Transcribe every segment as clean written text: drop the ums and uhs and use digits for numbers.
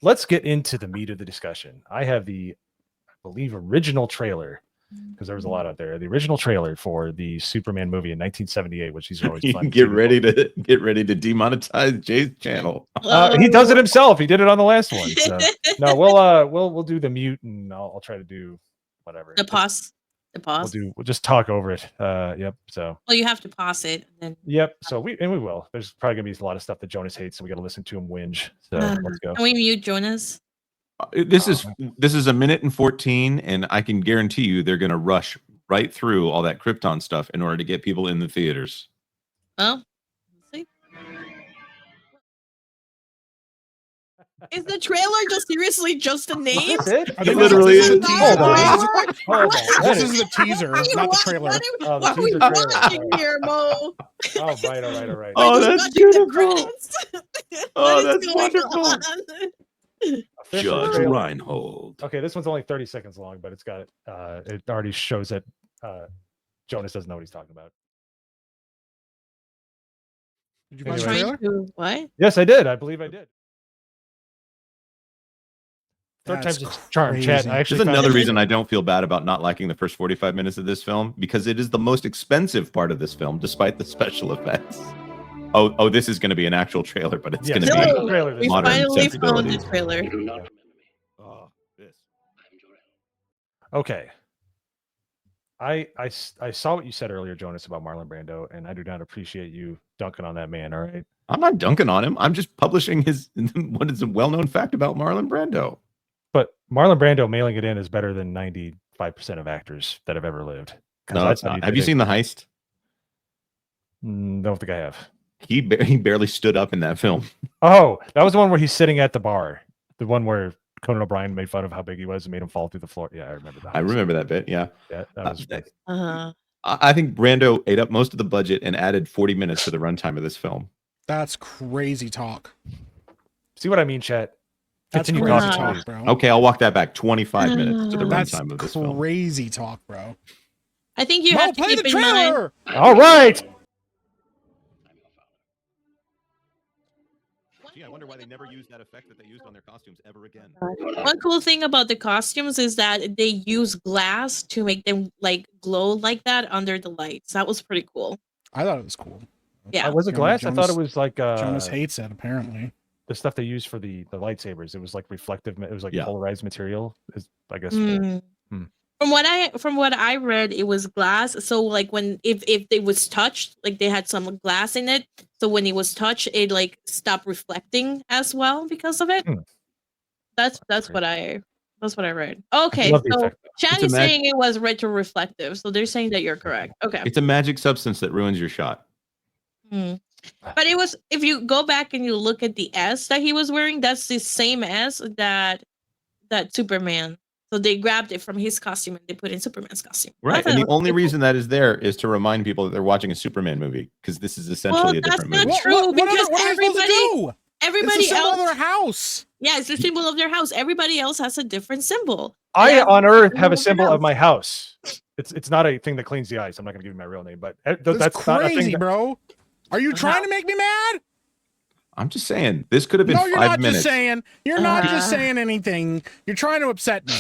let's get into the meat of the discussion. I have the, I believe, original trailer, because there was a lot out there. The original trailer for the Superman movie in 1978, which these are always fun. Get ready to demonetize Jay's channel. He does it himself. He did it on the last one. So. No, we'll do the mute, and I'll try to do whatever. The pause. We'll just talk over it. Yep. So. Well, you have to pause it. And then... Yep. So we will. There's probably gonna be a lot of stuff that Jonas hates, so we got to listen to him whinge. So let's go. Can we mute Jonas? This is a minute and 14, and I can guarantee you they're gonna rush right through all that Krypton stuff in order to get people in the theaters. Oh, see. Is the trailer just seriously just a name? It literally is. Hold on. This is the teaser, not the trailer. What are we watching here, Mo? Oh, right. Oh, that's beautiful. Oh, that's wonderful. Judge Reinhold. Okay, this one's only 30 seconds long, but it's got it already shows that Jonas doesn't know what he's talking about. Did you watch the trailer? What? Yes, I did. I believe I did. Third That's time's a charm, chat. There's another reason I don't feel bad about not liking the first 45 minutes of this film, because it is the most expensive part of this film, despite the special effects. Oh, this is going to be an actual trailer, but it's going to be trailer. We finally found the trailer. Oh, this. Okay. I saw what you said earlier, Jonas, about Marlon Brando, and I do not appreciate you dunking on that man. All right. I'm not dunking on him. I'm just publishing what is a well-known fact about Marlon Brando. But Marlon Brando mailing it in is better than 95% of actors that have ever lived. No, it's not. Have you seen The Heist? Don't think I have. He barely stood up in that film. Oh, that was the one where he's sitting at the bar. The one where Conan O'Brien made fun of how big he was and made him fall through the floor. Yeah, I remember that. I remember that bit. Yeah. Yeah, that was great. I think Brando ate up most of the budget and added 40 minutes to the runtime of this film. That's crazy talk. See what I mean, chat? That's Continue crazy talking, talk, bro. Okay, I'll walk that back 25 minutes to the runtime of this film. That's crazy talk, bro. I think you have to keep in mind. All right. Gee, I wonder why they never used that effect that they used on their costumes ever again. One cool thing about the costumes is that they use glass to make them like glow like that under the lights. That was pretty cool. I thought it was cool. Yeah. Was it glass? I thought it was like Jonas hates it, apparently. The stuff they use for the lightsabers. It was like reflective. It was like polarized material. I guess. From what I read, it was glass. So like if it was touched, like they had some glass in it. So when it was touched, it like stopped reflecting as well because of it. That's what I read. Okay, so Chad is saying it was retro-reflective. So they're saying that you're correct. Okay. It's a magic substance that ruins your shot. But it was, if you go back and you look at the S that he was wearing, that's the same S that Superman. So they grabbed it from his costume and they put in Superman's costume. Right. And the only reason that is there is to remind people that they're watching a Superman movie, because this is essentially a different movie. That's not true, because It's everybody the symbol else of their house. Yeah, it's the symbol of their house. Everybody else has a different symbol. I on Earth have a symbol of my house. It's not a thing that cleans the ice. I'm not going to give you my real name, but that's crazy, not a thing bro. Are you trying to make me mad? I'm just saying this could have been 5 minutes. No, you're not just saying. You're not just saying anything. You're trying to upset me.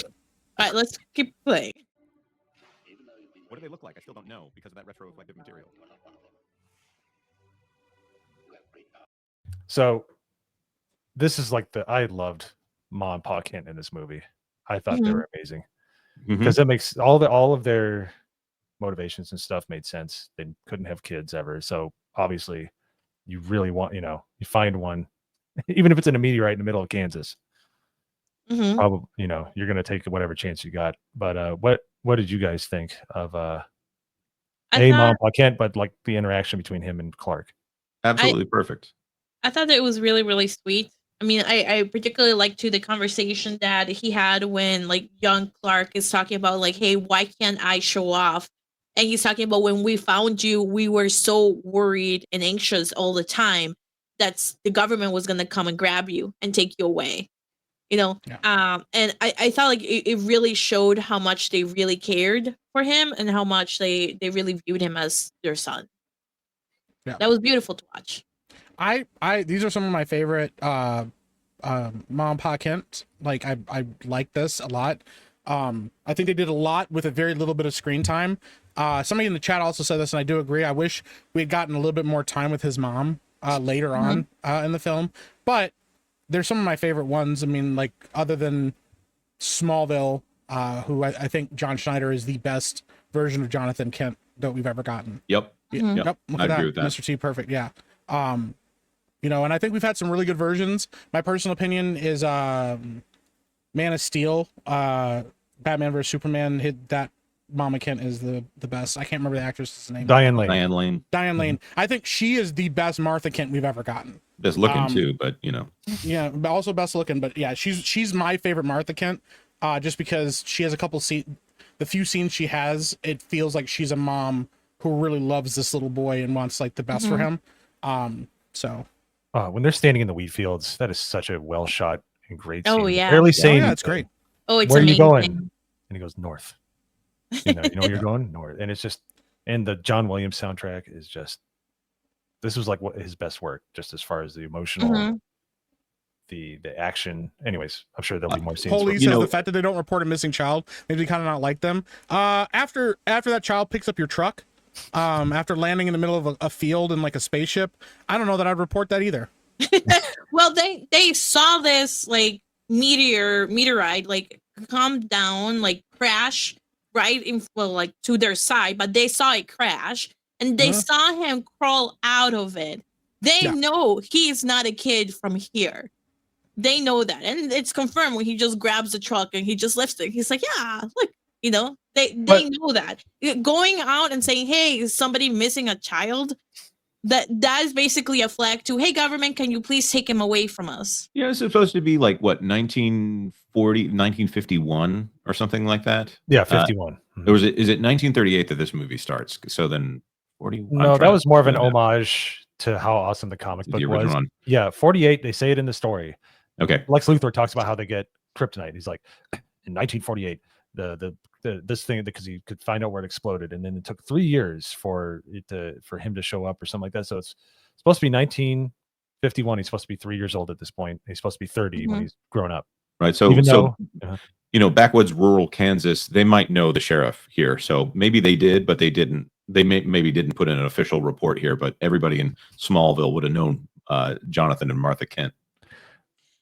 All right, let's keep playing. What do they look like? I still don't know because of that retro-reflective material. So this is like I loved Ma and Pa Kent in this movie. I thought they were amazing because it makes all of their motivations and stuff made sense. They couldn't have kids ever, so obviously you really want, you find one, even if it's in a meteorite in the middle of Kansas. Probably, you're gonna take whatever chance you got. But what did you guys think of Ma and Pa Kent, but like the interaction between him and Clark? Absolutely perfect. I thought that it was really, really sweet. I mean, I particularly liked the conversation that he had when like young Clark is talking about like, hey, why can't I show off? And he's talking about when we found you, we were so worried and anxious all the time that the government was going to come and grab you and take you away. And I thought like it really showed how much they really cared for him and how much they really viewed him as their son. Yeah. That was beautiful to watch. These are some of my favorite Mom and Pa Kent. Like I like this a lot. I think they did a lot with a very little bit of screen time. Somebody in the chat also said this, and I do agree. I wish we had gotten a little bit more time with his mom later on in the film. But there's some of my favorite ones. I mean, like other than Smallville, who I think John Schneider is the best version of Jonathan Kent that we've ever gotten. Yep. Mhm. Yep. Look I at agree that. with that. Mr. T, perfect. Yeah. You know, and I think we've had some really good versions. My personal opinion is Man of Steel, Batman vs Superman. That Mama Kent is the best. I can't remember the actress's name. Diane Lane. Diane Lane. Diane Lane. I think she is the best Martha Kent we've ever gotten. Best looking too, but you know. Yeah, but also best looking. But yeah, she's my favorite Martha Kent. Just because she has a couple the few scenes she has, it feels like she's a mom who really loves this little boy and wants like the best for him. So When they're standing in the wheat fields, that is such a well shot and great scene. Oh, yeah. Barely oh saying, yeah, it's great. Oh, it's where are you amazing. going? And he goes, north. You know where you're going? North. And it's just, and the John Williams soundtrack is just, this was like what his best work, just as far as the emotional, the action. Anyways, I'm sure there'll be more scenes. Holy but- says the fact that they don't report a missing child makes me kind of not like them. After that child picks up your truck, after landing in the middle of a field in like a spaceship, I don't know that I'd report that either. Well, they saw this like meteorite like come down, like crash right in like to their side, but they saw it crash and they saw him crawl out of it. They know he's not a kid from here. They know that, and it's confirmed when he just grabs the truck and he just lifts it. He's like, yeah, look, you know, they know that. Going out and saying, hey, is somebody missing a child? That is basically a flag to, hey, government, can you please take him away from us? Yeah, it's supposed to be like what 1940, 1951 or something like that. Yeah, 51. Is it 1938 that this movie starts? So then 40. No, that was more of an homage to how awesome the comic book was. One. Yeah, 48. They say it in the story. Okay. Lex Luthor talks about how they get kryptonite. He's like, in 1948, this thing, because he could find out where it exploded, and then it took 3 years for him to show up or something like that. So it's supposed to be 1951. He's supposed to be 3 years old at this point. He's supposed to be 30 when he's grown up. Right. So you know, backwoods rural Kansas, they might know the sheriff here. So maybe they did, but they didn't. They maybe didn't put in an official report here, but everybody in Smallville would have known Jonathan and Martha Kent.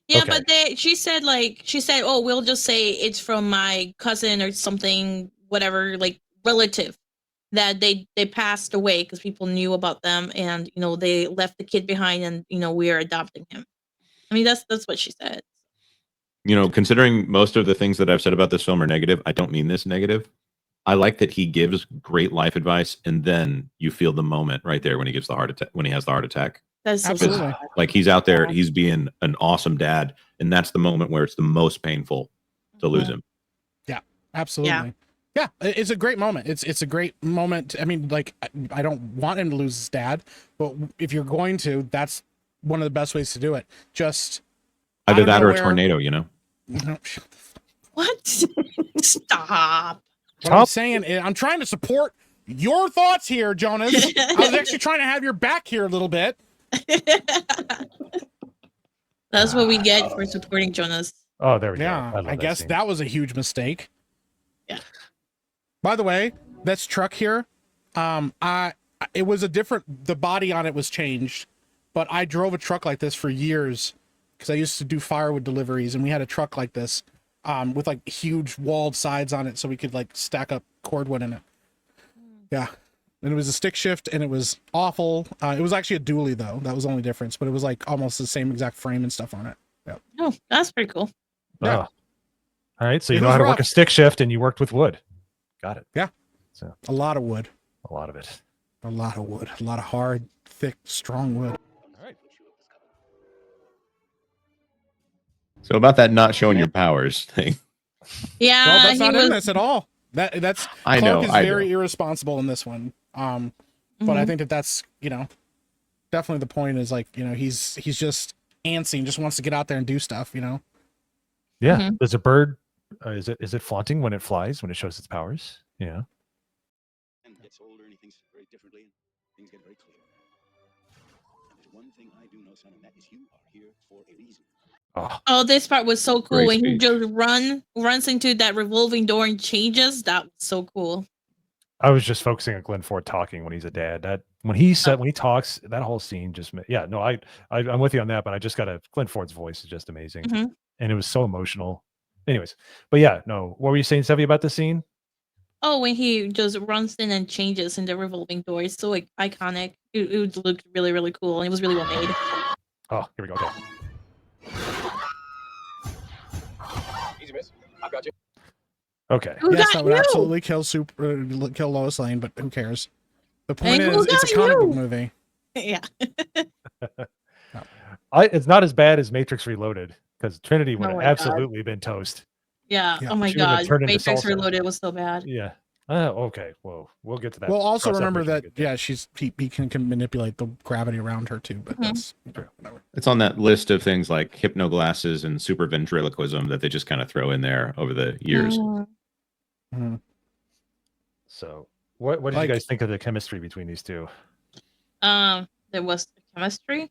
Yeah, Okay. but she said, oh, we'll just say it's from my cousin or something, whatever, like relative that they passed away because people knew about them, and you know they left the kid behind, and you know we are adopting him. I mean, that's what she said. You know, considering most of the things that I've said about this film are negative, I don't mean this negative. I like that he gives great life advice, and then you feel the moment right there when he gives the heart attack. When he has the heart attack. That's so Absolutely. sad. Like he's out there, he's being an awesome dad, and that's the moment where it's the most painful to lose him. Yeah, absolutely. Yeah, it's a great moment. It's a great moment. I mean, like I don't want him to lose his dad, but if you're going to, that's one of the best ways to do it. Just Either that or a tornado, you know. No, What? Stop. what I'm saying is, I'm trying to support your thoughts here, Jonas. I was actually trying to have your back here a little bit. That's what we get for supporting Jonas. Oh, there we go. Yeah, love I guess scene. that was a huge mistake. Yeah. By the way, this truck here, it was a different. The body on it was changed, but I drove a truck like this for years because I used to do firewood deliveries, and we had a truck like this, with like huge walled sides on it, so we could like stack up cordwood in it. Yeah. And it was a stick shift, and it was awful. It was actually a dually, though. That was the only difference, but it was like almost the same exact frame and stuff on it. Yeah. Oh, that's pretty cool. Yeah. Oh. All right. So you It know was how to work a rough. stick shift, and you worked with wood. Got it. Yeah. So A lot of wood. a lot of it. A lot of wood. A lot of hard, thick, strong wood. All right. So about that not showing your powers thing. Yeah, Well, that's he not was. in this at all. That's I Clark know, is I very know. irresponsible in this one. But I think that's, you know, definitely the point is like, you know, he's just antsy and just wants to get out there and do stuff, you know. Yeah. Mhm. Does a bird? Is it flaunting when it flies? When it shows its powers? Yeah. And gets older and he thinks very differently. Things get very clear. one thing I do know, son, and that is you are here for a reason. Oh, this part was so cool Great when he speech. just runs into that revolving door and changes. That was so cool. I was just focusing on Glenn Ford talking when he's a dad. That when he talks, that whole scene just I'm with you on that. But I just got Glenn Ford's voice is just amazing, Mhm. and it was so emotional. Anyways, but yeah, no. What were you saying, Sevy, about the scene? Oh, when he just runs in and changes in the revolving door, it's so like iconic. It looked really, really cool, and it was really well made. Oh, here we go. Okay. Easy, miss. I've got you. Okay. Who Yes, got that would you? absolutely kill Lois Lane, but who cares? The point And who is, it's a got comic book you? movie. Yeah. It's not as bad as Matrix Reloaded because Trinity would Oh have my god. absolutely been toast. Yeah. Yeah. Oh my She would have god. turned into Matrix salsa. Reloaded was so bad. Yeah. Okay. Whoa. We'll get to that. Well, also Cross remember bridge when we that, get there. he can manipulate the gravity around her too, but Mhm. that's True. whatever. It's on that list of things like hypnoglasses and super ventriloquism that they just kind of throw in there over the years. Mm. Mhm. So, what did Like- you guys think of the chemistry between these two? There was chemistry.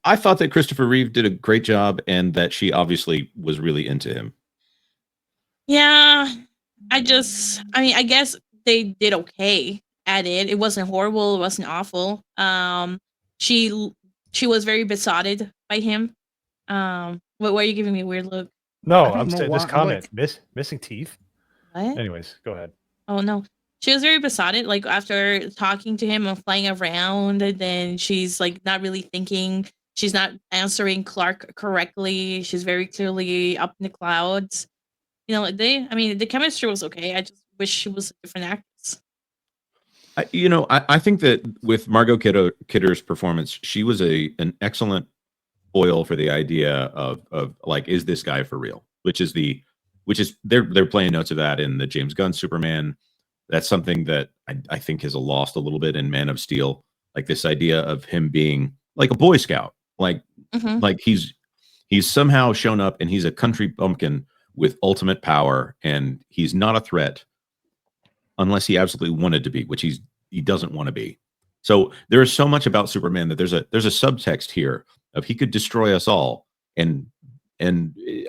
I thought that Christopher Reeve did a great job and that she obviously was really into him. Yeah. I mean, I guess they did okay at it. It wasn't horrible. It wasn't awful. She was very besotted by him. Why are you giving me a weird look? No, don't I'm know saying this why- comment missing teeth. What? Anyways, go ahead. Oh no. She was very besotted, like after talking to him and flying around, and then she's like not really thinking. She's not answering Clark correctly. She's very clearly up in the clouds. I mean, the chemistry was okay. I just wish she was a different actress. I think that with Margot Kidder's performance, she was an excellent foil for the idea of like, is this guy for real? Which is they're playing notes of that in the James Gunn Superman. That's something that I think is lost a little bit in Man of Steel. Like this idea of him being like a Boy Scout, like he's somehow shown up and he's a country bumpkin with ultimate power, and he's not a threat unless he absolutely wanted to be, which he doesn't want to be. So there is so much about Superman that there's a subtext here of he could destroy us all, and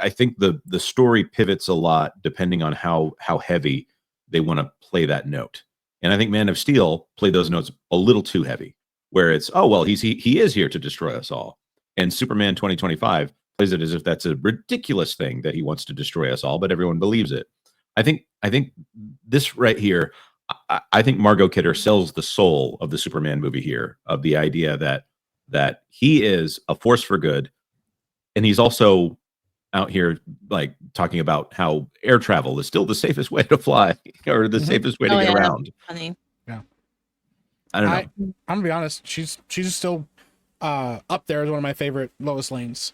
I think the story pivots a lot depending on how heavy they want to play that note. And I think Man of Steel played those notes a little too heavy, where it's, oh well, he is here to destroy us all, and Superman 2025 plays it as if that's a ridiculous thing that he wants to destroy us all, but everyone believes it. I think this right here, I think Margot Kidder sells the soul of the Superman movie here, of the idea that he is a force for good, and he's also out here like talking about how air travel is still the safest way to fly, or the safest way to get around. Funny. Yeah. I don't know. I'm gonna be honest. She's still up there as one of my favorite Lois Lanes.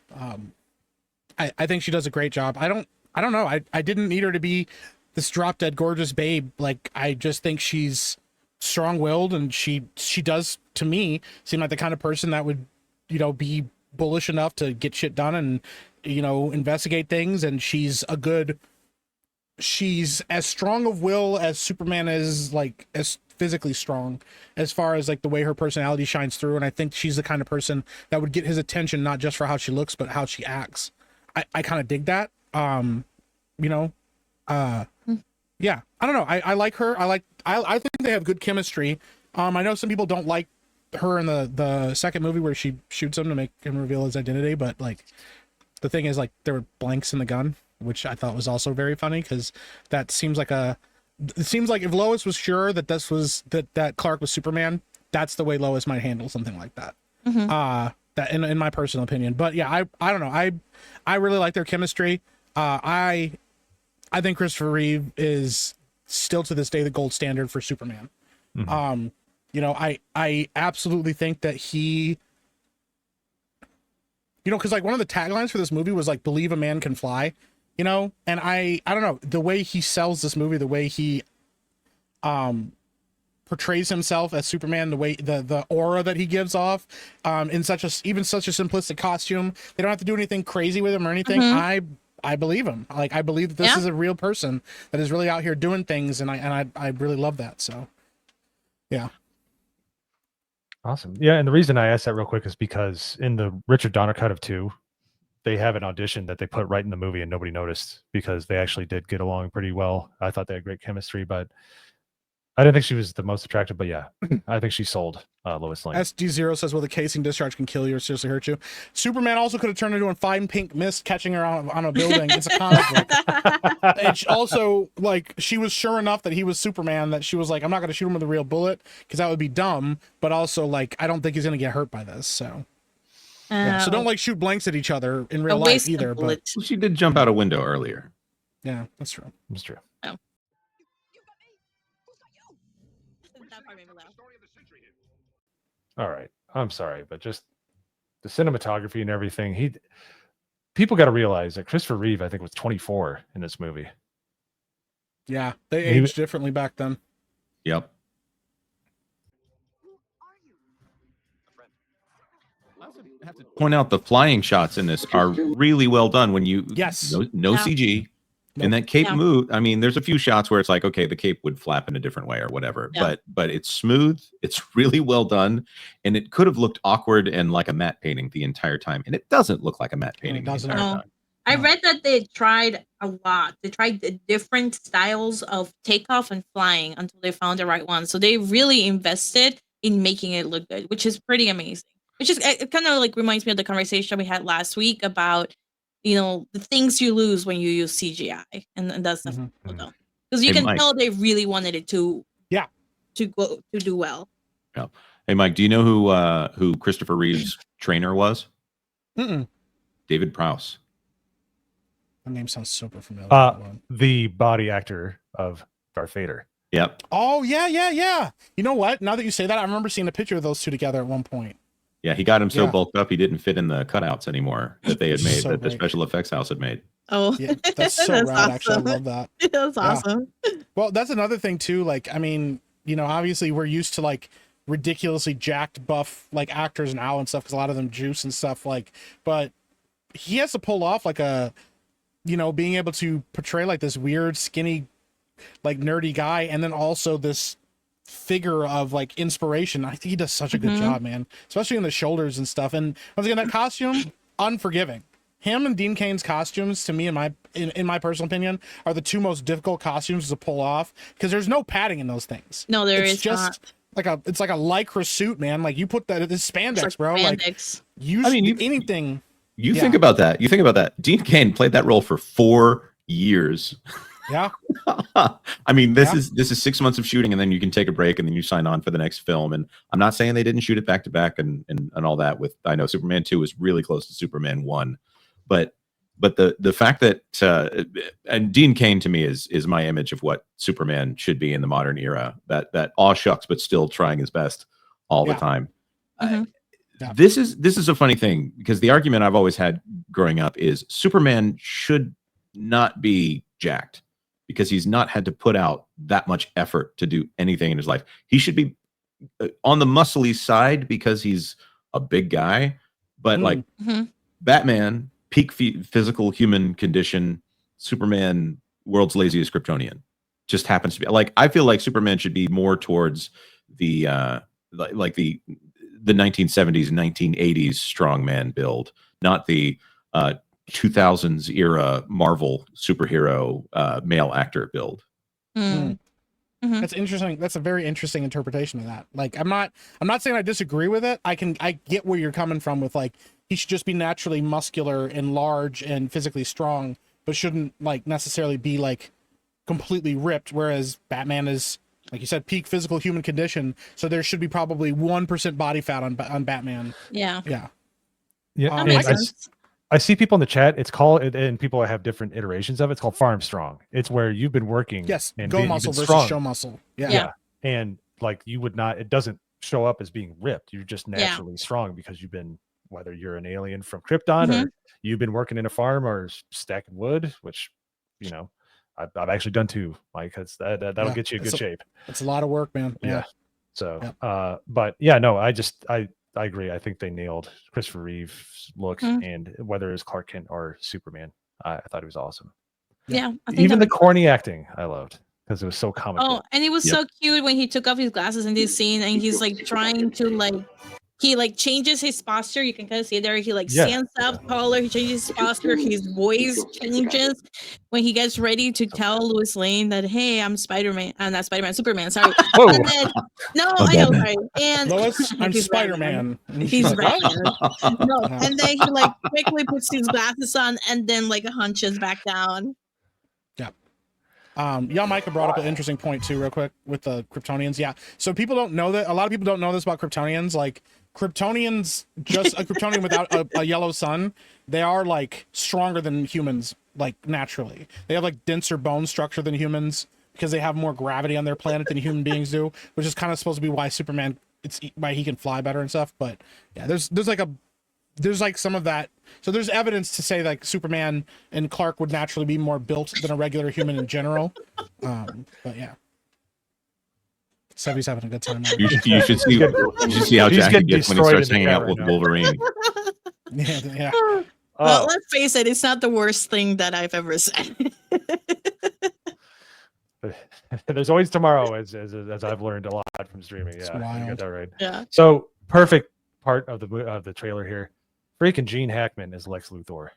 I think she does a great job. I don't know. I didn't need her to be this drop dead gorgeous babe. Like, I just think she's strong willed, and she does, to me, seem like the kind of person that would, be bullish enough to get shit done and, investigate things. And she's as strong of will as Superman is, like, as physically strong, as far as like the way her personality shines through. And I think she's the kind of person that would get his attention, not just for how she looks, but how she acts. I kind of dig that. Yeah, I don't know. I like her. I think they have good chemistry. I know some people don't like her in the second movie where she shoots him to make him reveal his identity, but like the thing is, like, there were blanks in the gun, which I thought was also very funny, because it seems like if Lois was sure that that Clark was Superman, that's the way Lois might handle something like that. That in my personal opinion. But yeah, I don't know. I really like their chemistry. I think Christopher Reeve is still to this day the gold standard for Superman. I absolutely think that he, because like one of the taglines for this movie was like, believe a man can fly, and I don't know, the way he sells this movie, the way he portrays himself as Superman, the way the aura that he gives off, in such a simplistic costume. They don't have to do anything crazy with him or anything. I believe him. Like, I believe that this is a real person that is really out here doing things, and I really love that. So, yeah. Awesome. Yeah, and the reason I asked that real quick is because in the Richard Donner cut of 2, they have an audition that they put right in the movie and nobody noticed because they actually did get along pretty well. I thought they had great chemistry, but I didn't think she was the most attractive, but yeah, I think she sold Lois Lane. SD0 says, well, the casing discharge can kill you or seriously hurt you. Superman also could have turned into a fine pink mist catching her on a building. It's a comic book. And also, like, she was sure enough that he was Superman that she was like, I'm not going to shoot him with a real bullet because that would be dumb. But also, like, I don't think he's going to get hurt by this. So, yeah. So don't, like, shoot blanks at each other in real life either. But well, she did jump out a window earlier. yeah, that's true. That's true. Oh. All right. I'm sorry, but just the cinematography and everything. People got to realize that Christopher Reeve, I think, was 24 in this movie. Yeah, they aged differently back then. Yep. I also have to point out the flying shots in this are really well done. When you no CG. And that cape move, I mean, there's a few shots where it's like, okay, the cape would flap in a different way or whatever, but it's smooth, it's really well done, and it could have looked awkward and like a matte painting the entire time, and it doesn't look like a matte painting the entire time. I read that they tried a lot. They tried the different styles of takeoff and flying until they found the right one. So they really invested in making it look good, which is pretty amazing. Which is, it kind of like reminds me of the conversation we had last week about, you know, the things you lose when you use CGI, and that's the because you can tell they really wanted it to do well. Yeah. Hey, Mike, do you know who Christopher Reeve's trainer was? David Prowse. That name sounds super familiar. The body actor of Darth Vader. Yep. Oh yeah. You know what? Now that you say that, I remember seeing a picture of those two together at one point. Yeah, he got him so bulked up he didn't fit in the cutouts anymore that they had made, that the special effects house had made. Oh, yeah, that's so rad. Awesome. Actually, I love that. That's awesome. Well, that's another thing too. Like, I mean, you know, obviously we're used to like ridiculously jacked, buff like actors now and stuff because a lot of them juice and stuff. Like, but he has to pull off like a, you know, being able to portray like this weird, skinny, like nerdy guy, and then also this figure of like inspiration. I think he does such a good job, man, especially in the shoulders and stuff. And once again, that costume, unforgiving. Him and Dean Cain's costumes, to me, in my personal opinion, are the two most difficult costumes to pull off because there's no padding in those things. No, it's just not. It's like a lycra suit, man. Like you put that, this spandex, like bro. Spandex. Like anything. You think about that. You think about that. Dean Cain played that role for 4 years. Yeah. I mean, this is 6 months of shooting, and then you can take a break, and then you sign on for the next film. And I'm not saying they didn't shoot it back to back and all that. I know Superman 2 was really close to Superman 1, but the fact that and Dean Cain to me is my image of what Superman should be in the modern era. That aw shucks, but still trying his best all the time. This is a funny thing because the argument I've always had growing up is Superman should not be jacked, because he's not had to put out that much effort to do anything in his life. He should be on the muscly side because he's a big guy, but like Batman, peak physical human condition, Superman, world's laziest Kryptonian, just happens to be like, I feel like Superman should be more towards the like the 1970s, 1980s strongman build, not the 2000s era Marvel superhero male actor build. That's interesting. That's a very interesting interpretation of that. Like, I'm not saying I disagree with it. I get where you're coming from with like, he should just be naturally muscular and large and physically strong, but shouldn't like necessarily be like completely ripped. Whereas Batman is, like you said, peak physical human condition. So there should be probably 1% body fat on Batman. Yeah. That makes sense. I see people in the chat. It's called, and people have different iterations of it. It's called farm strong. It's where you've been working. Yes. And go muscle versus show muscle. Yeah. And like you would not, it doesn't show up as being ripped. You're just naturally strong because you've been, whether you're an alien from Krypton or you've been working in a farm or stacking wood, which, you know, I've actually done too, Mike. That'll get you in good shape. It's a lot of work, man. Yeah. So, but yeah, no, I agree. I think they nailed Christopher Reeve's look, and whether it's Clark Kent or Superman, I thought it was awesome. Yeah. Even the corny acting, I loved. because it was so comic Oh, book. and it was Yep. so cute when he took off his glasses in this scene, and he's like trying to he like changes his posture. You can kind of see there. He like Yeah. stands up taller. He changes his posture. His voice changes when he gets ready to tell Lois Lane that, "Hey, I'm Spider-Man. I'm not Spider-Man. Superman. Sorry." Whoa. And then, no, Oh, I know, Batman. sorry. And Lois, I'm he's Spider-Man. And she's He's like, what? Batman. No, Yeah. and then he like quickly puts his glasses on and then like hunches back down. Y'all Micah brought up an interesting point too, real quick, with the Kryptonians. Yeah. So people don't know that. A lot of people don't know this about Kryptonians. Like Kryptonians, just a Kryptonian without a yellow sun, they are like stronger than humans, like naturally. They have like denser bone structure than humans because they have more gravity on their planet than human beings do, which is kind of supposed to be why Superman, it's why he can fly better and stuff. But yeah, there's like some of that. So there's evidence to say like Superman and Clark would naturally be more built than a regular human in general. But yeah. Sebby's having a good time. You should see how He's Jackie getting gets when he destroyed starts in the hanging chat out right with now. Wolverine. Yeah. Well, Oh, let's face it, it's not the worst thing that I've ever said. there's always tomorrow, as I've learned a lot from streaming. It's Yeah, you got wild. that right. Yeah. So perfect part of the trailer here. Freaking Gene Hackman is Lex Luthor.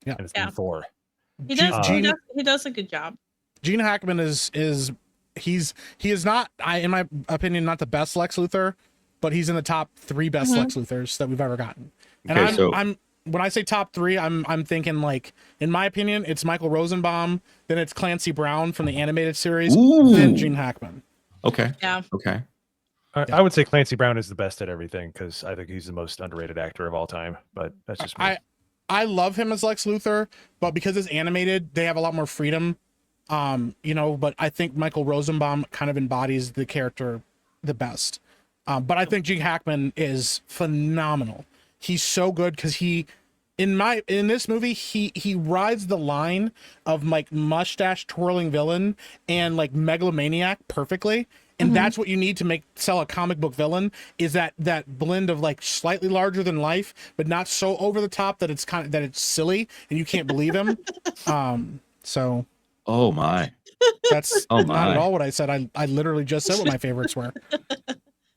Yeah. And it's Yeah. new Thor. He does, Gene- he does a good job. Gene Hackman he is not, in my opinion, not the best Lex Luthor, but he's in the top 3 best Lex Luthors that we've ever gotten. And Okay, I'm when I say top 3, I'm thinking like, in my opinion, it's Michael Rosenbaum, then it's Clancy Brown from the animated series, Ooh. then Gene Hackman. Okay. Yeah. Okay. I would say Clancy Brown is the best at everything because I think he's the most underrated actor of all time. But that's just me. I love him as Lex Luthor, but because it's animated, they have a lot more freedom. But I think Michael Rosenbaum kind of embodies the character the best. But I think Gene Hackman is phenomenal. He's so good because in this movie, he rides the line of like mustache twirling villain and like megalomaniac perfectly. And that's what you need to sell a comic book villain, is that blend of like slightly larger than life, but not so over the top that it's silly and you can't believe him. So Oh my. that's Oh not at my. all what I said. I literally just said what my favorites were.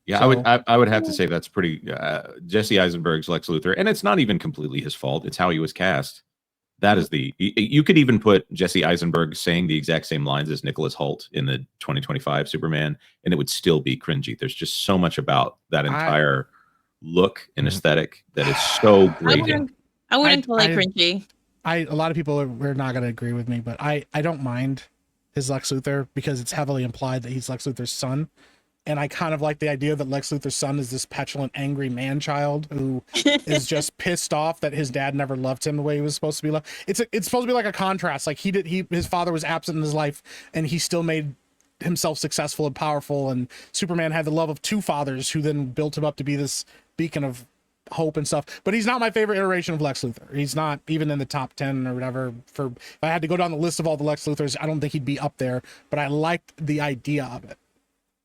Yeah, So- I would have to say that's pretty Jesse Eisenberg's Lex Luthor, and it's not even completely his fault. It's how he was cast. That is you could even put Jesse Eisenberg saying the exact same lines as Nicholas Hoult in the 2025 Superman, and it would still be cringy. There's just so much about that entire look and aesthetic that is so great. I wouldn't call it cringy. A lot of people are not going to agree with me, but I don't mind his Lex Luthor because it's heavily implied that he's Lex Luthor's son. And I kind of like the idea that Lex Luthor's son is this petulant, angry man-child who is just pissed off that his dad never loved him the way he was supposed to be loved. It's supposed to be like a contrast. Like his father was absent in his life, and he still made himself successful and powerful. And Superman had the love of 2 fathers who then built him up to be this beacon of hope and stuff. But he's not my favorite iteration of Lex Luthor. He's not even in the top 10 or whatever. If I had to go down the list of all the Lex Luthors, I don't think he'd be up there. But I liked the idea of it.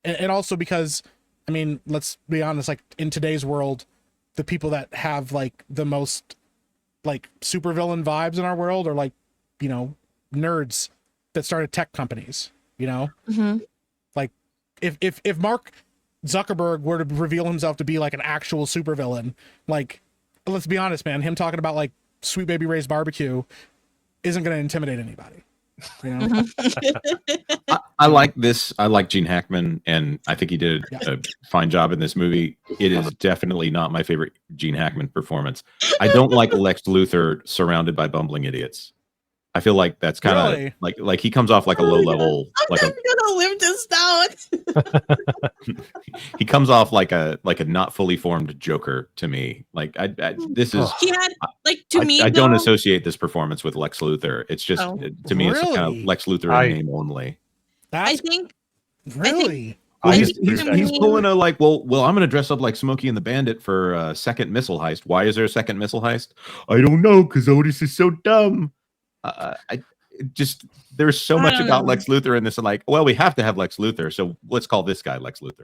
And also because, I mean, let's be honest, like in today's world, the people that have like the most like supervillain vibes in our world are like, nerds that started tech companies, Like if Mark Zuckerberg were to reveal himself to be like an actual supervillain, like, let's be honest, man, him talking about like Sweet Baby Ray's barbecue isn't going to intimidate anybody. I like this. I like Gene Hackman, and I think he did a fine job in this movie. It is definitely not my favorite Gene Hackman performance. I don't like Lex Luthor surrounded by bumbling idiots. I feel like that's kind of Really? like he comes off like a low level, I'm never gonna live this down. he comes off like a not fully formed Joker to me. Like this is He had like to me. I don't associate this performance with Lex Luthor. It's just to me, it's kind of Really? Lex Luthor in name only. I think Really? Well, I he's think to me- pulling a like, well, I'm going to dress up like Smokey and the Bandit for a second missile heist. Why is there a second missile heist? I don't know, because Otis is so dumb. There's so much about Lex Luthor in this. And like, well, we have to have Lex Luthor, so let's call this guy Lex Luthor.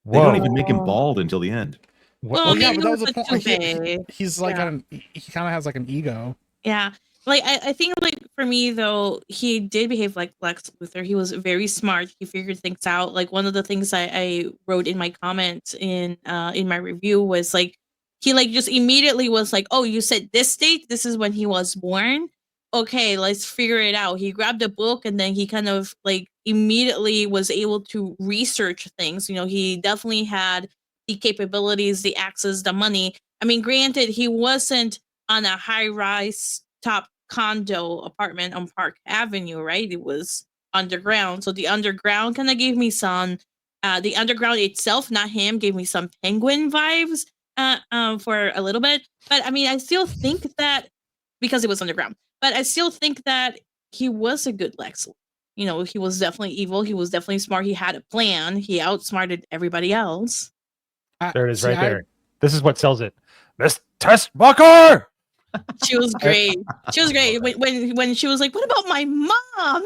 They don't even make him bald until the end. Well, yeah, maybe but that was it the was point. too big. He's like he kind of has like an ego. Yeah. like I think like for me though, he did behave like Lex Luthor. He was very smart. He figured things out. Like one of the things I wrote in my comments in my review was like he like just immediately was like, oh, you said this date, this is when he was born. Okay, let's figure it out. He grabbed a book and then he kind of like immediately was able to research things. You know, he definitely had the capabilities, the access, the money. I mean, granted, he wasn't on a high rise top condo apartment on Park Avenue, right? It was underground. So the underground kind of gave me some, the underground itself, not him, gave me some penguin vibes for a little bit. But I mean, I still think that because it was underground, but I still think that he was a good Lex. You know, he was definitely evil. He was definitely smart. He had a plan. He outsmarted everybody else. There it is, See, right there. This is what sells it. Miss Testbucker. She was great. She was great when she was like, "What about my mom?"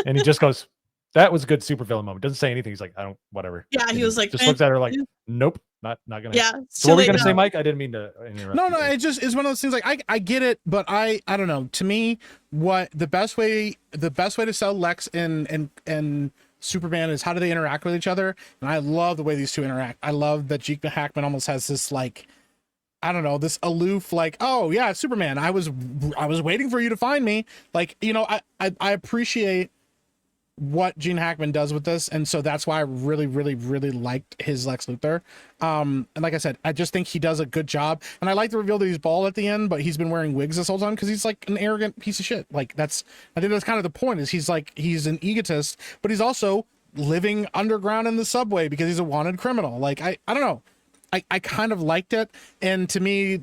And he just goes, "That was a good supervillain moment." Doesn't say anything. He's like, "I don't, whatever." Yeah, And he was like, just "Eh, looks at her like, eh." "Nope, not gonna." Yeah. So what were you silly gonna say, enough. Mike? I didn't mean to interrupt. No, you no, there. it just is one of those things. Like I get it, but I don't know. To me, what the best way to sell Lex and Superman is how do they interact with each other, and I love the way these two interact. I love that Gene Hackman almost has this like, I don't know, this aloof like, oh yeah, it's Superman. I was waiting for you to find me. Like, you know, I appreciate what Gene Hackman does with this, and so that's why I really, really, really liked his Lex Luthor. And like I said, I just think he does a good job, and I like the reveal that he's bald at the end, but he's been wearing wigs this whole time because he's like an arrogant piece of shit. Like I think that's kind of the point. Is he's an egotist, but he's also living underground in the subway because he's a wanted criminal. Like I don't know. I kind of liked it, and to me,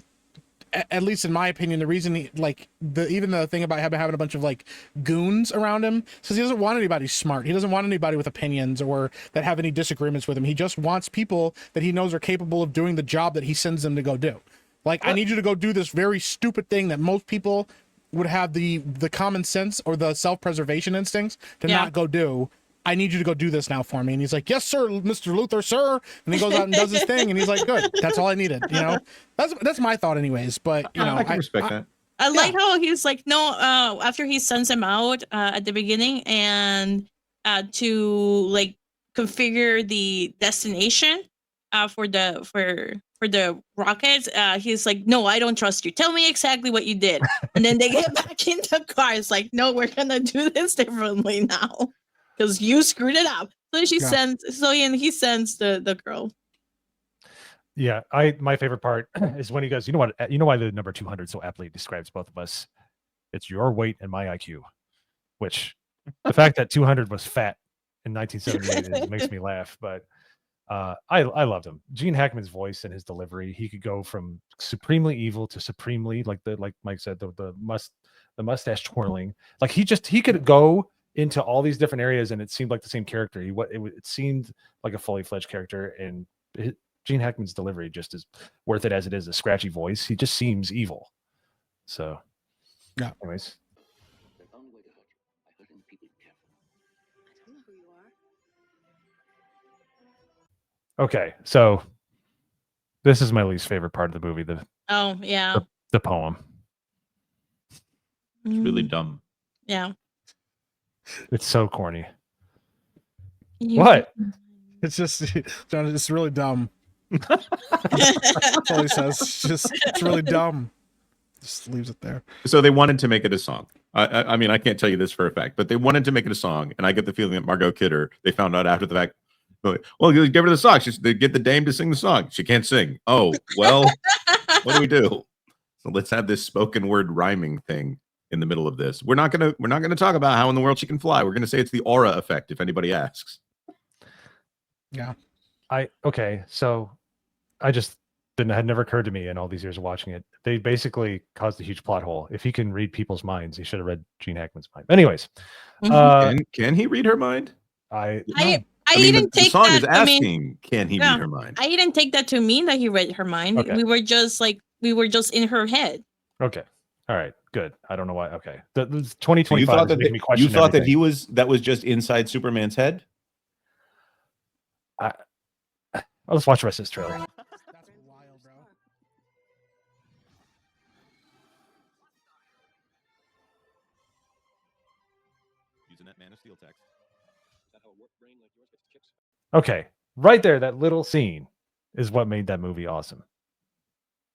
at least in my opinion, the reason he like even the thing about having a bunch of like goons around him, because he doesn't want anybody smart. He doesn't want anybody with opinions or that have any disagreements with him. He just wants people that he knows are capable of doing the job that he sends them to go do. Like, I need you to go do this very stupid thing that most people would have the common sense or the self-preservation instincts to Yeah. not go do. I need you to go do this now for me. And he's like, yes, sir, Mr. Luthor, sir. And he goes out and does his thing. And he's like, good. That's all I needed. You know, that's my thought anyways. But you know, I can respect that. I like how he's like, no, after he sends him out at the beginning and to like configure the destination for the rockets, he's like, no, I don't trust you. Tell me exactly what you did. And then they get back in the car. It's like, no, we're gonna do this differently now because you screwed it up. So he sends the girl. Yeah, my favorite part is when he goes, you know why the number 200 so aptly describes both of us. It's your weight and my IQ. Which the fact that 200 was fat in 1978 makes me laugh. But I loved him. Gene Hackman's voice and his delivery. He could go from supremely evil to supremely like Mike said the mustache twirling. Like he could go into all these different areas and it seemed like the same character. It seemed like a fully fledged character, and Gene Hackman's delivery just is worth it as it is. A scratchy voice. He just seems evil. So, yeah. Anyways, They found a way to hurt you. By hurting people you care for. I don't know who you are. okay. So this is my least favorite part of the movie. Oh yeah, The poem. It's really Mm, dumb. yeah. It's so corny. You- What? It's just, John, it's really dumb. That's all he says. It's really dumb. Just leaves it there. So they wanted to make it a song. I mean, I can't tell you this for a fact, but they wanted to make it a song, and I get the feeling that Margot Kidder, they found out after the fact, well, give her the song. They get the dame to sing the song. She can't sing. Oh, well, what do we do? So let's have this spoken word rhyming thing in the middle of this. We're not gonna talk about how in the world she can fly. We're gonna say it's the aura effect if anybody asks. Yeah. Okay, so I just had never occurred to me in all these years of watching it. They basically caused a huge plot hole. If he can read people's minds, he should have read Gene Hackman's mind. Anyways, Can he read her mind? I mean, didn't the take song that is to asking, mean. can he Yeah. read her mind? I didn't take that to mean that he read her mind. Okay. We were just in her head. Okay, all right, good. I don't know why. Okay, the So you 2025 thought is that making me question you thought that everything. that was just inside Superman's head? Let's watch the rest of this trailer. That's wild, bro. using that Man of Steel text. Okay, right there, that little scene is what made that movie awesome.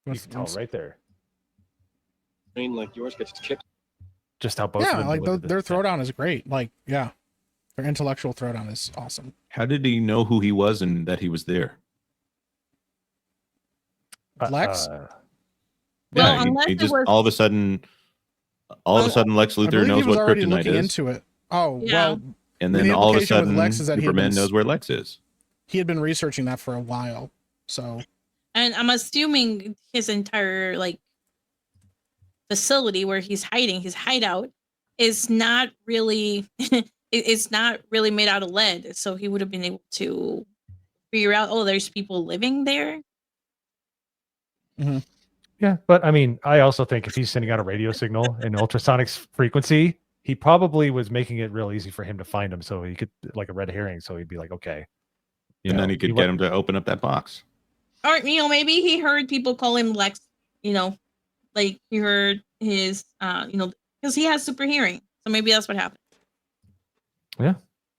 You What's- can tell what's- right there Brain like yours gets its kicks. just how both of Yeah, them like delivered their this. throwdown is great. Like, yeah, their intellectual throwdown is awesome. How did he know who he was and that he was there? Lex? Well, Yeah, unless he it just was- all of a sudden Lex I Luthor believe he knows was what already kryptonite looking is, into it. Oh, Yeah. well, and the then all of a implication with sudden Lex is that he had Superman been knows where Lex is. he had been researching that for a while. So And I'm assuming his entire like facility where he's hiding, his hideout, is not really it's not really made out of lead. So he would have been able to figure out, oh, there's people living there. Yeah, but I mean, I also think if he's sending out a radio signal in ultrasonic frequency, he probably was making it real easy for him to find him. So he could, like a red herring. So he'd be like, okay. And then he could get him to open up that box. Or maybe he heard people call him Lex, like he heard his because he has super hearing. So maybe that's what happened. Yeah.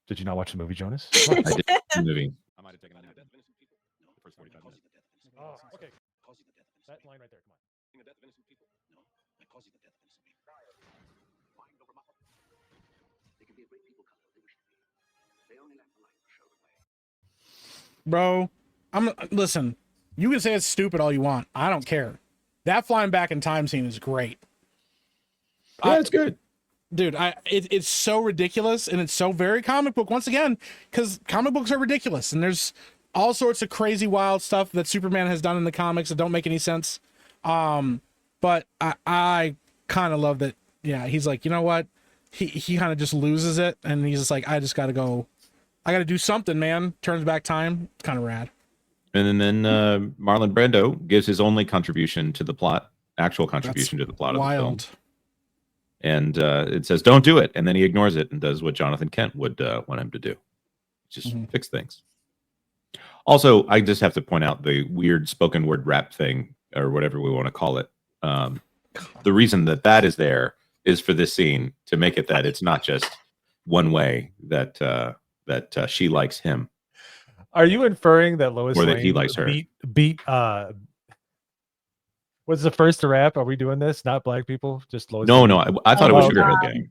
Did you not watch the movie, Jonas? I did the movie. I might have taken a nap. The first 45 minutes. Oh, okay. That line right there. Come on. The death of innocent people. No, I causing the death of innocent people. Mind over muscle. They can be a great people color if they wish to be. They only lack the light to show the way. bro, listen, you can say it's stupid all you want. I don't care. That flying back in time scene is great. Yeah, it's good. Dude, it's so ridiculous and it's so very comic book once again, because comic books are ridiculous and there's all sorts of crazy wild stuff that Superman has done in the comics that don't make any sense. But I kind of love that. Yeah, he's like, you know what? He kind of just loses it and he's just like, I just gotta go. I gotta do something, man. Turns back time. It's kind of rad. And then Marlon Brando gives his only contribution to the plot, actual contribution to the plot of the film. Wild. And it says, don't do it. And then he ignores it and does what Jonathan Kent would want him to do. Just fix things. Also, I just have to point out the weird spoken word rap thing, or whatever we want to call it. The reason that is there is for this scene to make it that it's not just one way that she likes him. Are you inferring that Lois Or that Lane he likes her. beat was the first to rap? Are we doing this? Not black people, just Lois No, Lane? no, I thought it was Oh, Sugar Hill Gang.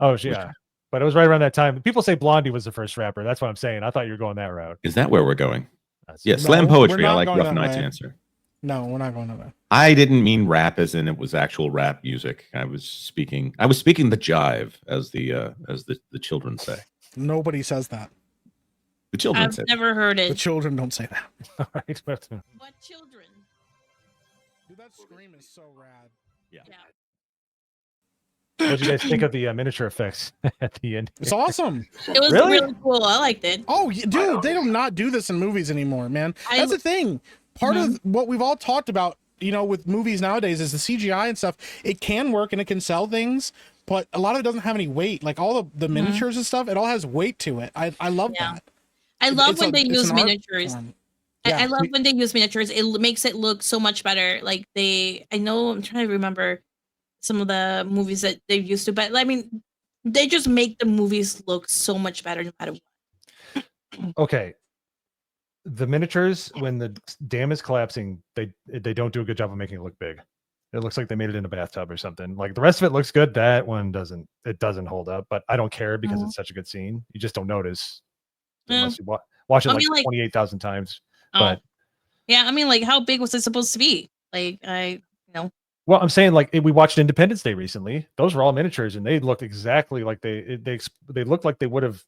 Oh, yeah. But it was right around that time. People say Blondie was the first rapper. That's what I'm saying. I thought you were going that route. Is that where we're going? That's Yeah, it. slam No, poetry. we're I not like going Rough that Knight's way. answer. No, we're not going to that. I didn't mean rap as in it was actual rap music. I was speaking the jive, as the children say. Nobody says that. The children I've say. never heard The it. children don't say that. All right. What children? Dude, that scream is so rad. Yeah. Yeah. What did you guys think of the miniature effects at the end? It's awesome. It was Really? really cool. I liked it. Oh, dude, they do not do this in movies anymore, man. I- That's the thing. Part of what we've all talked about, with movies nowadays is the CGI and stuff. It can work and it can sell things, but a lot of it doesn't have any weight. Like all the miniatures and stuff, it all has weight to it. I love Yeah. that. I love It's when a- they it's use an art miniatures. form. I Yeah. love when they use miniatures. It makes it look so much better. Like I know I'm trying to remember some of the movies that they used to, but I mean, they just make the movies look so much better no matter what. Okay. The miniatures, when the dam is collapsing, they don't do a good job of making it look big. It looks like they made it in a bathtub or something. Like the rest of it looks good. That one doesn't. It doesn't hold up. But I don't care because it's such a good scene. You just don't notice unless you watch it I like mean, like- 28,000 times. Oh. But Yeah, I mean, like, how big was it supposed to be? Like, well, I'm saying like we watched Independence Day recently. Those were all miniatures, and they looked exactly like they looked like they would have.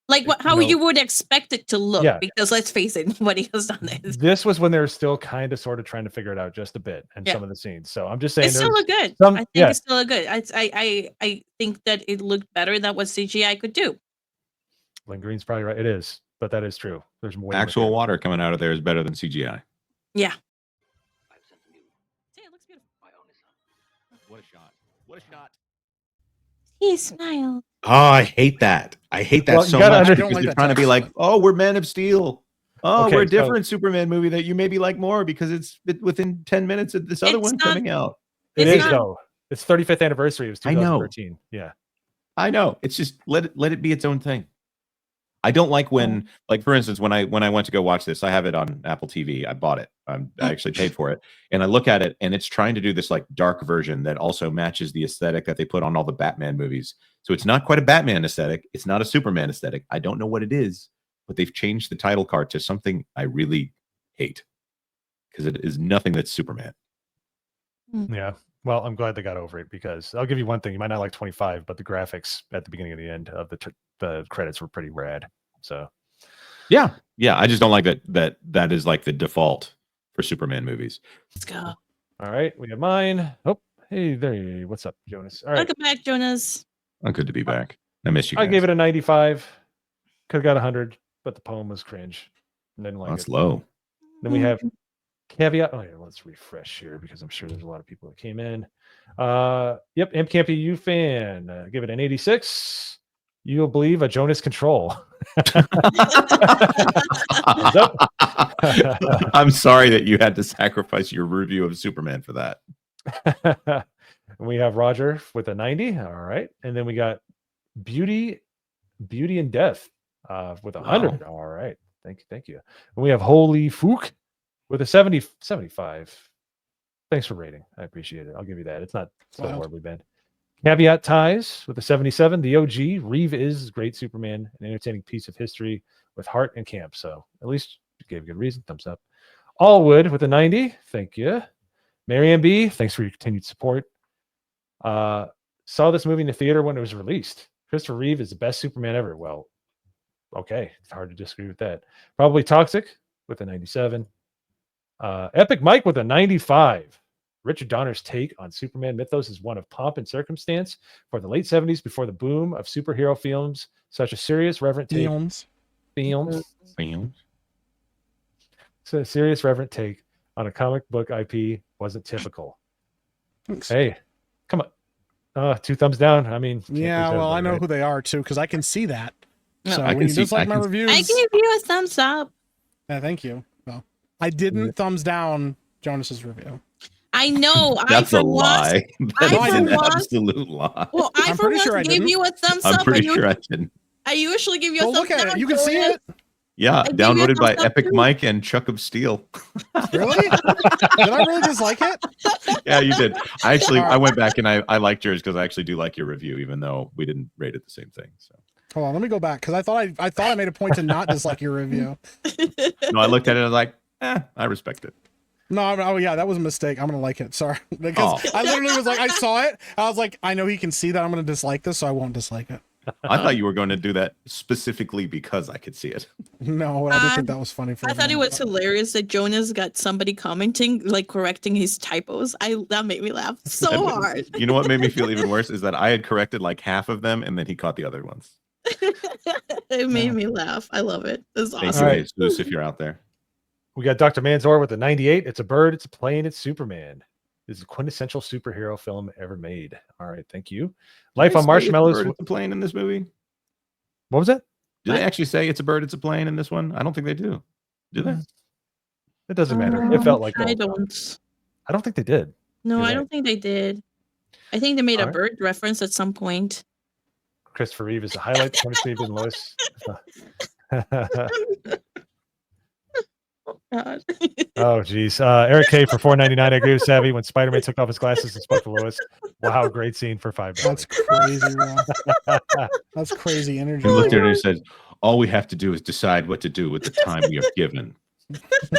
like how know- you would expect it to look. Yeah. Because let's face it, nobody has done this. This was when they were still kind of sort of trying to figure it out just a bit, and Yeah. some of the scenes. So I'm just saying, It still looked good. some- I think yeah. it still looked good. I think that it looked better than what CGI could do. Lynn Green's probably right. It is, but that is true. There's more Actual water coming out of there is better than CGI. Yeah. I've sent them you, See, it looks beautiful. my only son. What a shot! What a shot! He smiled. Oh, I hate that. I hate that Well, you so gotta much under- because I don't like they're that trying to be text. like, oh, we're Men of Steel. Oh, Okay, we're a so- different Superman movie that you maybe like more because it's within 10 minutes of this other It's one not- coming out. It It's is not- though. It's 35th anniversary. It was I know. 2013. Yeah. I know. It's just let it be its own thing. I don't like when, like, for instance, when I went to go watch this, I have it on Apple TV. I bought it. I actually paid for it, and I look at it, and it's trying to do this like dark version that also matches the aesthetic that they put on all the Batman movies. So it's not quite a Batman aesthetic. It's not a Superman aesthetic. I don't know what it is, but they've changed the title card to something I really hate because it is nothing that's Superman. Yeah. Well, I'm glad they got over it because I'll give you one thing. You might not like 25, but the graphics at the beginning and the end of the credits were pretty rad. So, yeah. I just don't like that is like the default for Superman movies. Let's go. All right. We have mine. Oh, hey, there you go. What's up, Jonas? All right. Welcome back, Jonas. I'm good to be back. I miss you guys. I gave it a 95. Could have got 100, but the poem was cringe. Didn't like That's it. low. Then we have caveat. Oh, yeah, let's refresh here because I'm sure there's a lot of people that came in. Yep, M Campy U fan. Give it an 86. You'll believe a Jonas control. I'm sorry that you had to sacrifice your review of Superman for that. We have Roger with a 90. All right. And then we got Beauty and Death with 100. Wow. All right. Thank you. And we have Holy Fook with a 75. Thanks for rating. I appreciate it. I'll give you that. It's not so horribly bad. Caveat Ties with a 77. The OG, Reeve is great Superman, an entertaining piece of history with heart and camp. So at least you gave a good reason. Thumbs up. Allwood with a 90. Thank you. Marianne B, thanks for your continued support. Saw this movie in the theater when it was released. Christopher Reeve is the best Superman ever. Well, okay. It's hard to disagree with that. Probably Toxic with a 97. Epic Mike with a 95. Richard Donner's take on Superman mythos is one of pomp and circumstance for the late 70s before the boom of superhero films, such a serious, reverent take. Films. So a serious, reverent take on a comic book IP wasn't typical. Thanks. Hey, come on. 2 thumbs down. I mean, yeah, well, I know who they are too because I can see that. No, so I when you dislike my reviews, I gave you a thumbs up. Yeah, thank you. Well, I didn't thumbs down Jonas's review. I know. That's a lie. That's an absolute lie. Well, I for once gave you a thumbs up. I'm pretty sure I didn't. I usually give you a thumbs down. Look at it. You can see it. Yeah, downloaded by Epic Mike and Chuck of Steel. Really? Did I really dislike it? Yeah, you did. I went back and I liked yours because I actually do like your review, even though we didn't rate it the same thing. So hold on, let me go back because I thought I made a point to not dislike your review. No, I looked at it and I was like, I respect it. No, oh yeah, that was a mistake. I'm gonna like it. Sorry, because I literally was like, I saw it. I was like, I know he can see that I'm gonna dislike this, so I won't dislike it. I thought you were going to do that specifically because I could see it. No, I did think that was funny. I thought it was hilarious that Jonas got somebody commenting, like correcting his typos. That made me laugh so hard. You know what made me feel even worse is that I had corrected like half of them, and then he caught the other ones. It made me laugh. I love it. It's awesome. Thank you, Jesus, if you're out there. We got Dr. Manzor with a 98. It's a bird, it's a plane, it's Superman. This is a quintessential superhero film ever made. All right, thank you. Life on Marshmallows. It's a plane in this movie. What was that? Did they actually say it's a bird, it's a plane in this one? I don't think they do. Do they? It doesn't matter. It felt like I don't think they did. No, I don't think they did. I think they made a bird reference at some point. Christopher Reeve is the highlight. Chemistry and Lois. God. Oh geez. Eric K for $4.99. I agree with Savvy when Spider-Man took off his glasses and spoke to Lois. Wow, great scene for $5. That's crazy. That's crazy energy. He looked at her and he said, "All we have to do is decide what to do with the time we are given."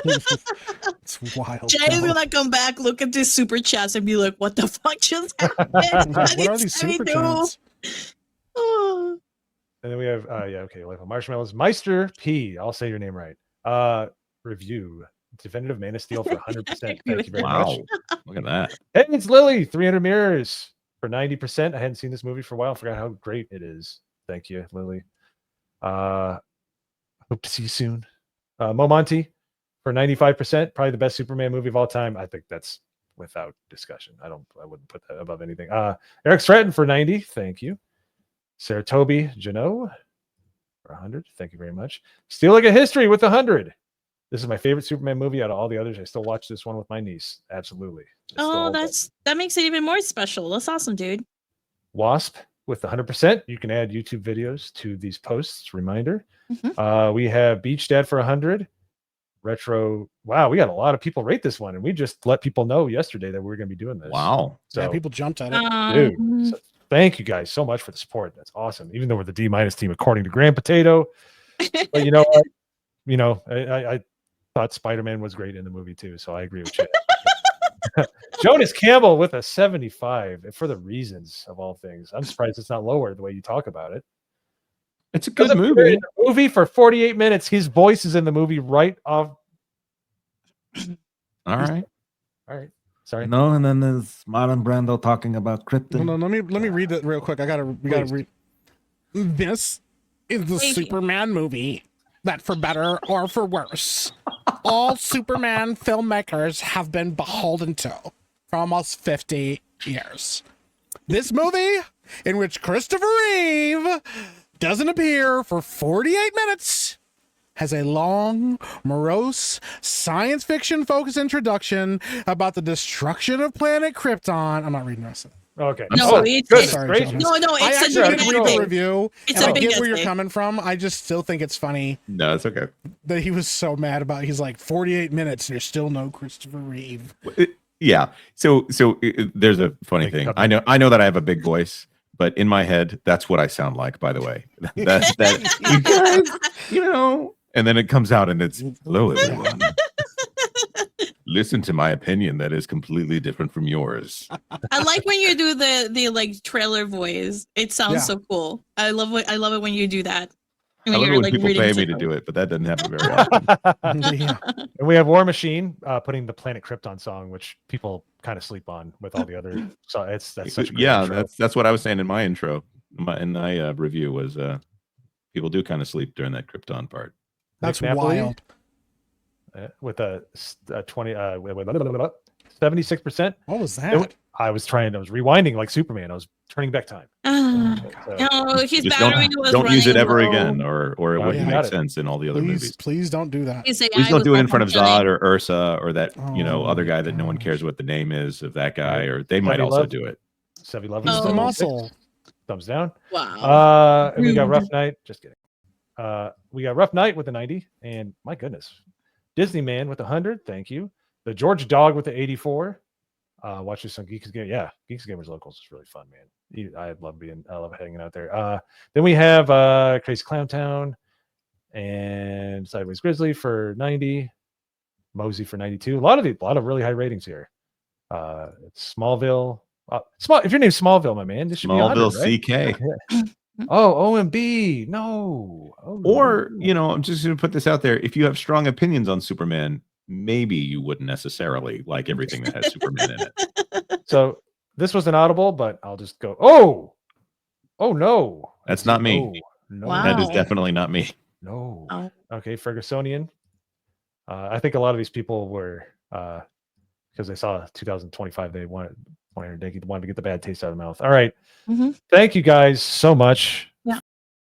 It's wild. Jay's gonna come back, look at this super chats, and be like, "What the fuck just happened? What are these super chats? Oh. And then we have Life on Marshmallows. Meister P. I'll say your name right. Review Definitive Man of Steel for 100%. Thank you very much. Look at that. Hey, it's Lily. 300 Mirrors for 90%. I hadn't seen this movie for a while. I forgot how great it is. Thank you, Lily. Hope to see you soon. Momonty for 95%. Probably the best Superman movie of all time. I think that's without discussion. I wouldn't put that above anything. Eric Stratton for 90. Thank you. Sarah Toby Janot for 100. Thank you very much. Steal Like a History with 100. This is my favorite Superman movie out of all the others. I still watch this one with my niece. Absolutely. Oh, that makes it even more special. That's awesome, dude. Wasp with 100%. You can add YouTube videos to these posts. Reminder. Mhm. We have Beach Dad for 100. Retro. Wow, we got a lot of people rate this one, and we just let people know yesterday that we are going to be doing this. Wow. So Yeah, people jumped at it. dude, so thank you guys so much for the support. That's awesome. Even though we're the D- team, according to Grand Potato, but you know what? You know, I thought Spider-Man was great in the movie too, so I agree with Chad. Jonas Campbell with a 75 for the reasons of all things. I'm surprised it's not lower the way you talk about it. It's a good Doesn't appear in movie. the movie for 48 minutes. His voice is in the movie right off. All right. All right. Sorry. No, and then there's Marlon Brando talking about Krypton. Hold on, let me read that real quick. We gotta Please. read. This is the Thank you. Superman movie that, for better or for worse, all Superman filmmakers have been beholden to for almost 50 years. This movie, in which Christopher Reeve doesn't appear for 48 minutes, has a long, morose, science fiction focused introduction about the destruction of planet Krypton. I'm not reading the rest of it. Okay. No, Oh, it's- goodness Sorry, gracious. Jonas. No, I it's a actually did big read the essay. review, It's and a I big get where you're essay. coming from. I just still think it's funny No, it's okay. that he was so mad about. He's like 48 minutes. There's still no Christopher Reeve. Yeah. So there's a funny Big thing. cup. I know that I have a big voice, but in my head, that's what I sound like. By the way, that you guys, you know, and then it comes out and it's hello everyone. Listen to my opinion that is completely different from yours. I like when you do the like trailer voice. It sounds Yeah. so cool. I love it when you do that. I love it when people pay me to do it, but that doesn't happen very often. Yeah. And we have War Machine putting the Planet Krypton song, which people kind of sleep on with all the other. So that's such a great Yeah, intro. that's what I was saying in my intro. In my review was people do kind of sleep during that Krypton part. That's Nick Napoli, wild. with a 76%. What was that? I was rewinding like Superman. I was turning back time. So, No, his Just battery was don't use it running ever low. again, or it Oh, wouldn't you make got it. sense in all the other movies. Please don't do that. His AI Please don't was do it in front of malfunctioning. Zod or Ursa or that Oh other my guy that no one gosh. cares what the name is of that guy, or they might Heavy also Love. do it. 7-Eleven. He's the Oh. muscle. Thumbs down. Wow. And we got Rude. Rough Night. Just kidding. We got Rough Night with a 90, and my goodness, Disney Man with 100. Thank you. The George Dog with the 84. Watch this on Geeks Game. Yeah, Geeks Gamers Locals is really fun, man. I love hanging out there. Then we have Crazy Clown Town and Sideways Grizzly for 90. Mosey for 92. A lot of really high ratings here. It's Smallville. If your name's Smallville, my man, this should be 100, Smallville right? CK. Oh, OMB. No. Oh, Or, no. I'm just going to put this out there. If you have strong opinions on Superman, maybe you wouldn't necessarily like everything that has Superman in it. So this was an audible, but I'll just go. Oh no. That's not me. No. Wow. That is definitely not me. No. Oh. Okay, Fergusonian. I think a lot of these people were because they saw 2025, they wanted to get the bad taste out of the mouth. All right. Mhm. Thank you guys so much.